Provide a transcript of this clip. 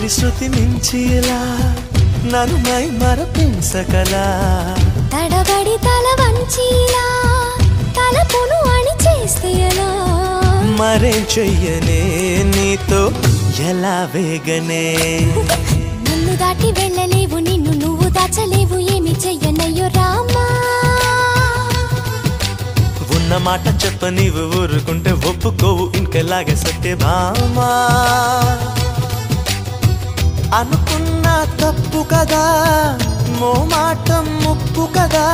గాలి శృతి మించిలా నన్ను మై మరపించకలా తడబడి తల వంచిలా తలపును అని చేస్తే ఎలా మరేం చెయ్యనే నీతో ఎలా వేగనే నన్ను దాటి వెళ్ళలేవు నిన్ను నువ్వు దాచలేవు ఏమి చెయ్యనయ్యో రామా ఉన్న మాట చెప్ప నీవు ఊరుకుంటే ఒప్పుకోవు ఇంకెలాగే సత్యభామా అనుకున్నా తప్పు కదా మో మాట ముప్పు కదా